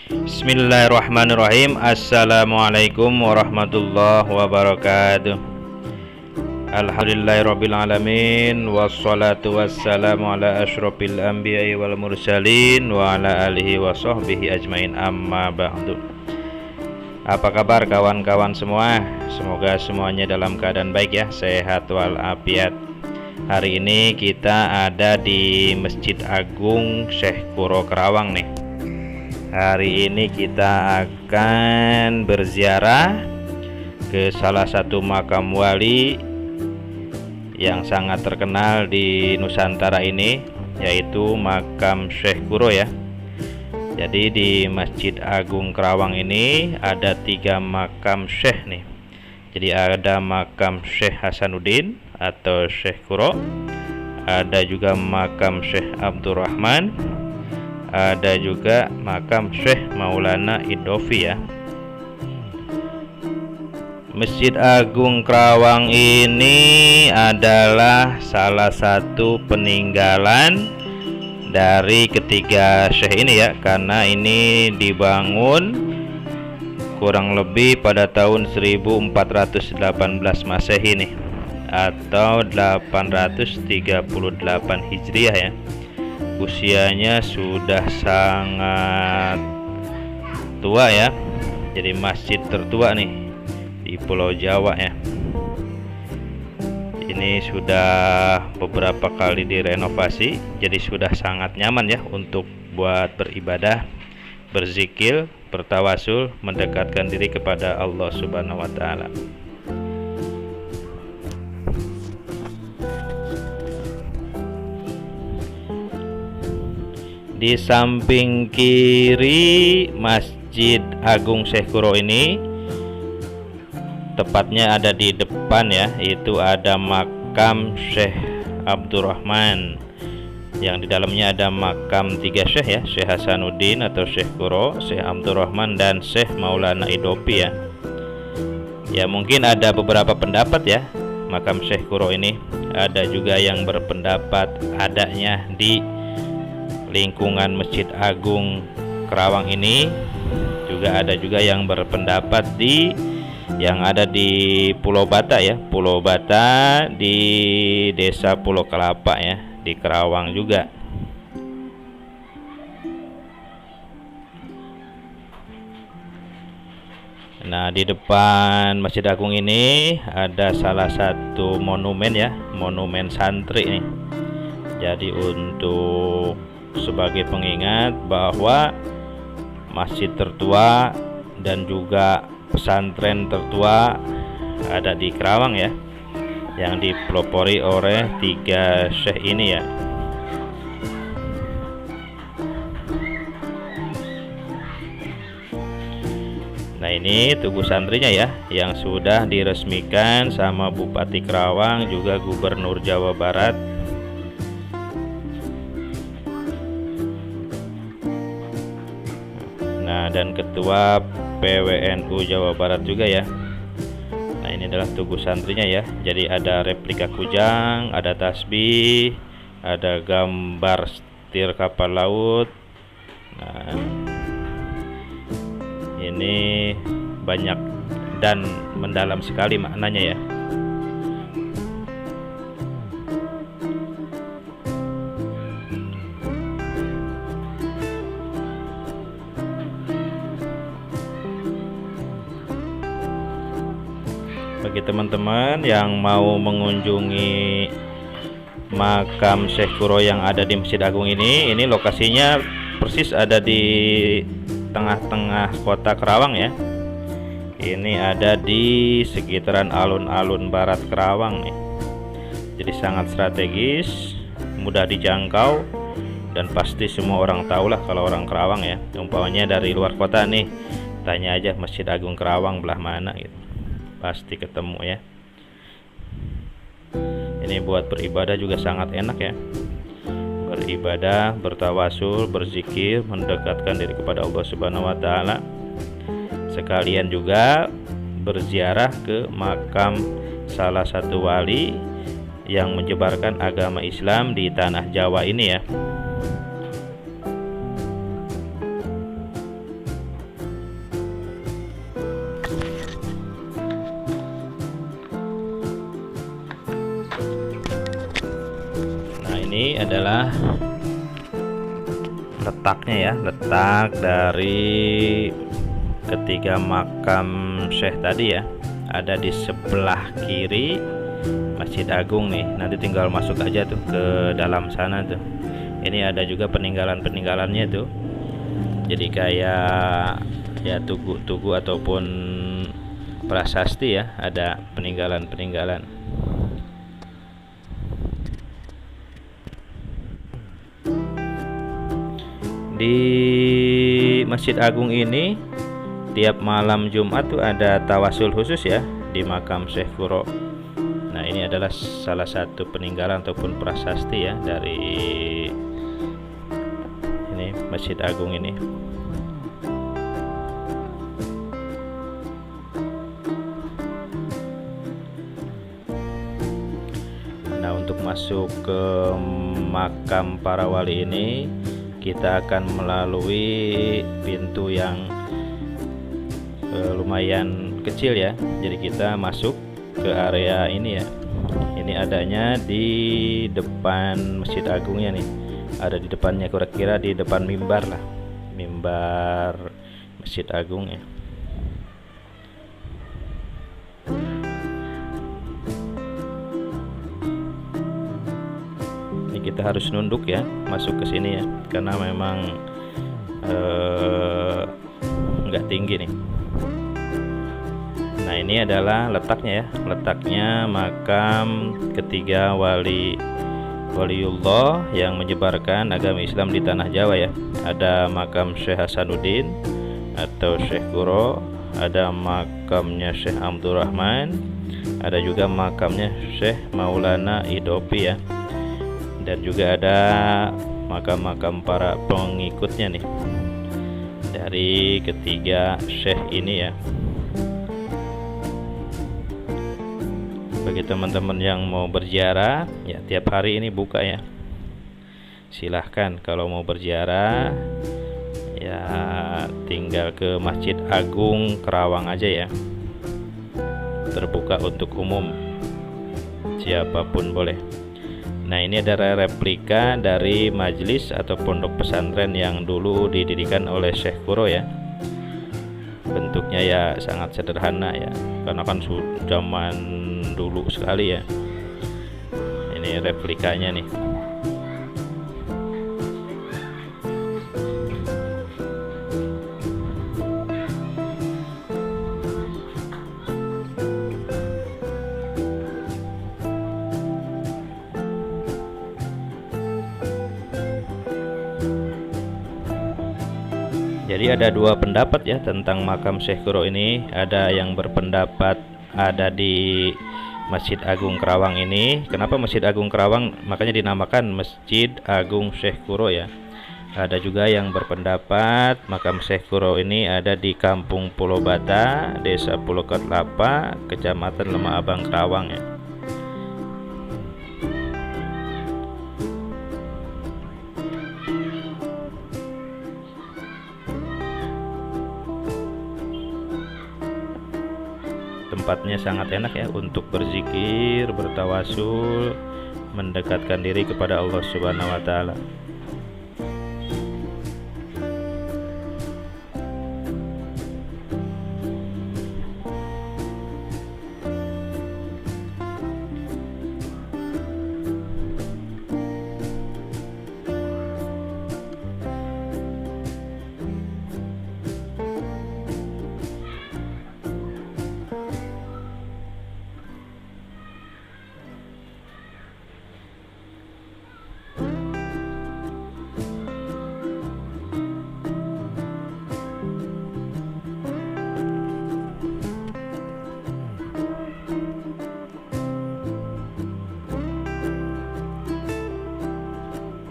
Bismillahirrahmanirrahim. Assalamualaikum warahmatullahi wabarakatuh. Alhamdulillahirabbil alamin, wassalatu wassalamu ala asyrofil anbiya'i wal mursalin wa ala alihi wa sahbihi ajmain, amma ba'du. Apa kabar kawan-kawan semua? Semoga semuanya dalam keadaan baik ya, sehat walafiat. Hari ini kita ada di Masjid Agung Syekh Kuro Kerawang nih. Hari ini kita akan berziarah ke salah satu makam wali yang sangat terkenal di Nusantara ini, yaitu makam Syekh Kuro ya. Jadi di Masjid Agung Kerawang ini ada 3 makam Syekh nih. Jadi ada makam Syekh Hasanuddin atau Syekh Kuro, ada juga makam Syekh Abdurrahman, ada juga makam Syekh Maulana Idofi ya. Masjid Agung Kerawang ini adalah salah satu peninggalan dari ketiga Syekh ini ya, karena ini dibangun kurang lebih pada tahun 1418 Masehi nih, atau 838 Hijriah ya. Usianya sudah sangat tua ya. Jadi masjid tertua nih di Pulau Jawa ya. Ini sudah beberapa kali direnovasi, jadi sudah sangat nyaman ya untuk buat beribadah, berzikir, bertawasul, mendekatkan diri kepada Allah Subhanahu wa taala. Di samping kiri Masjid Agung Syekh Kuro ini, tepatnya ada di depan ya, itu ada makam Syekh Abdurrahman, yang di dalamnya ada makam 3 Syekh ya, Syekh Hasanuddin atau Syekh Kuro, Syekh Abdurrahman, dan Syekh Maulana Idofi ya. Ya mungkin ada beberapa pendapat ya makam Syekh Kuro ini. Ada juga yang berpendapat adanya di lingkungan Masjid Agung Kerawang ini, juga ada juga yang berpendapat yang ada di Pulau Bata ya, Pulau Bata di Desa Pulau Kelapa ya, di Kerawang juga. Nah, di depan Masjid Agung ini ada salah satu monumen ya, monumen santri nih. Jadi untuk sebagai pengingat bahwa masjid tertua dan juga pesantren tertua ada di Kerawang ya, yang dipelopori oleh 3 Syekh ini ya. Nah ini tugu santrinya ya, yang sudah diresmikan sama Bupati Kerawang, juga Gubernur Jawa Barat. Nah dan Ketua PWNU Jawa Barat juga ya. Nah ini adalah tugu santrinya ya. Jadi ada replika kujang, ada tasbih, ada gambar setir kapal laut. Nah ini banyak dan mendalam sekali maknanya ya. Bagi teman-teman yang mau mengunjungi makam Syekh Kuro yang ada di Masjid Agung ini lokasinya persis ada di tengah-tengah kota Kerawang ya. Ini ada di sekitaran alun-alun barat Kerawang nih. Jadi sangat strategis, mudah dijangkau, dan pasti semua orang tahu lah kalau orang Kerawang ya. Umpamanya dari luar kota nih, tanya aja Masjid Agung Kerawang belah mana gitu, pasti ketemu ya. Ini buat beribadah juga sangat enak ya. Beribadah, bertawasul, berzikir, mendekatkan diri kepada Allah Subhanahu wa taala. Sekalian juga berziarah ke makam salah satu wali yang menyebarkan agama Islam di tanah Jawa ini ya. ini adalah letaknya ya, letak dari ketiga makam Syekh tadi ya. Ada di sebelah kiri Masjid Agung nih. Nanti tinggal masuk aja tuh ke dalam sana tuh. Ini ada juga peninggalan-peninggalannya tuh. Jadi kayak ya tugu-tugu ataupun prasasti ya, ada peninggalan-peninggalan. Di Masjid Agung ini tiap malam Jumat tuh ada tawasul khusus ya di makam Syekh Kuro. Nah, ini adalah salah satu peninggalan ataupun prasasti ya dari ini Masjid Agung ini. Nah, untuk masuk ke makam para wali ini kita akan melalui pintu yang lumayan kecil ya. Jadi kita masuk ke area ini ya. Ini adanya di depan Masjid Agungnya nih. Ada di depannya, kira-kira di depan mimbar lah. Mimbar Masjid Agung ya. Kita harus nunduk ya masuk ke sini ya, karena memang nggak tinggi nih. Nah, ini adalah letaknya ya, letaknya makam ketiga waliullah yang menyebarkan agama Islam di tanah Jawa ya. Ada makam Syekh Hasanuddin atau Syekh Kuro, ada makamnya Syekh Abdurrahman, ada juga makamnya Syekh Maulana Idopi ya. Dan juga ada makam-makam para pengikutnya nih dari ketiga Syekh ini ya. Bagi teman-teman yang mau berziarah ya, tiap hari ini buka ya. Silahkan kalau mau berziarah ya, tinggal ke Masjid Agung Kerawang aja ya. Terbuka untuk umum, siapapun boleh. Nah, ini adalah replika dari majelis atau pondok pesantren yang dulu didirikan oleh Syekh Kuro ya. Bentuknya ya sangat sederhana ya, karena kan zaman dulu sekali ya. Ini replikanya nih. Jadi ada dua pendapat ya tentang makam Syekh Kuro ini. Ada yang berpendapat ada di Masjid Agung Kerawang ini. Kenapa Masjid Agung Kerawang? Makanya dinamakan Masjid Agung Syekh Kuro ya. Ada juga yang berpendapat makam Syekh Kuro ini ada di Kampung Pulau Bata, Desa Pulau Kelapa, Kecamatan Lemah Abang, Kerawang ya. Tempatnya sangat enak ya untuk berzikir, bertawasul, mendekatkan diri kepada Allah Subhanahu wa taala.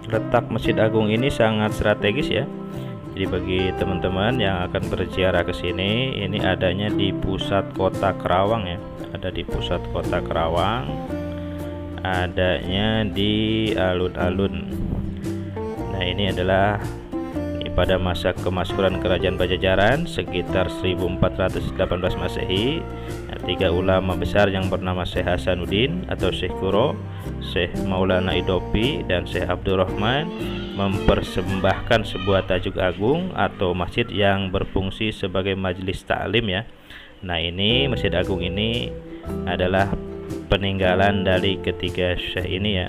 Letak Masjid Agung ini sangat strategis ya. Jadi bagi teman-teman yang akan berziarah ke sini, ini adanya di pusat kota Kerawang ya. Ada di pusat kota Kerawang, adanya di alun-alun. Nah, ini adalah pada masa kemasyhuran kerajaan Pajajaran sekitar 1418 Masehi. 3 ulama besar yang bernama Syekh Hasanuddin atau Syekh Quro, Syekh Maulana Idopi, dan Syekh Abdurrahman mempersembahkan sebuah tajuk agung atau masjid yang berfungsi sebagai majelis taklim ya. Nah, ini Masjid Agung ini adalah peninggalan dari ketiga syekh ini ya,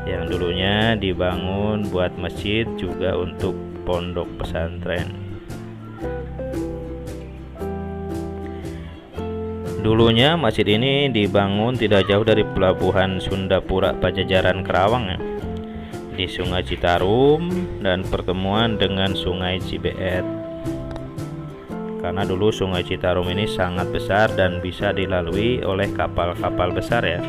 yang dulunya dibangun buat masjid juga untuk pondok pesantren. Dulunya masjid ini dibangun tidak jauh dari pelabuhan Sundapura Pajajaran Kerawang ya, di Sungai Citarum dan pertemuan dengan Sungai Cibeet. Karena dulu Sungai Citarum ini sangat besar dan bisa dilalui oleh kapal-kapal besar ya.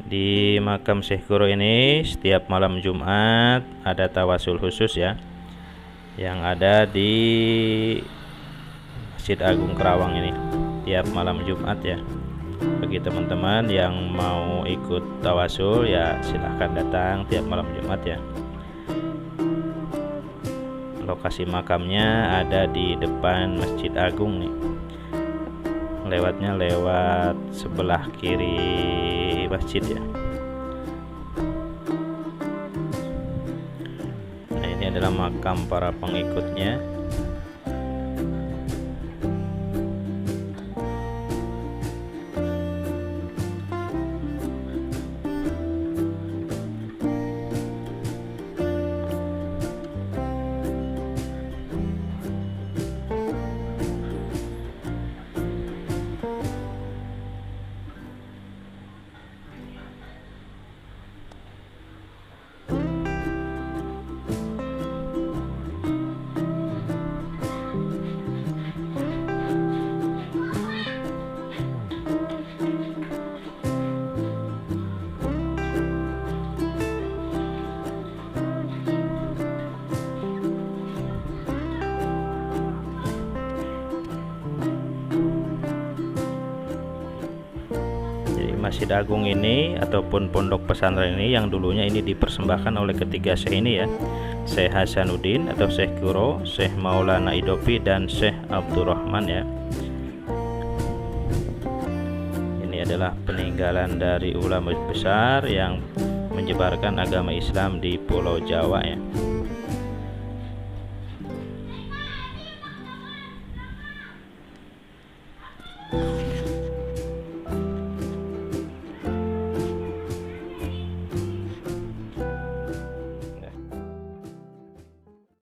Di makam Syekh Quro ini setiap malam Jumat ada tawasul khusus ya, yang ada di Masjid Agung Kerawang ini tiap malam Jumat ya. Bagi teman-teman yang mau ikut tawasul ya silahkan datang tiap malam Jumat ya. Lokasi makamnya ada di depan Masjid Agung nih. Lewatnya lewat sebelah kiri masjid ya. Nah, ini adalah makam para pengikutnya. Masjid Agung ini ataupun pondok pesantren ini yang dulunya ini dipersembahkan oleh ketiga syekh ini ya, Syekh Hasanuddin atau Syekh Quro, Syekh Maulana Idopi, dan Syekh Abdurrahman ya. Ini adalah peninggalan dari ulama besar yang menyebarkan agama Islam di Pulau Jawa ya.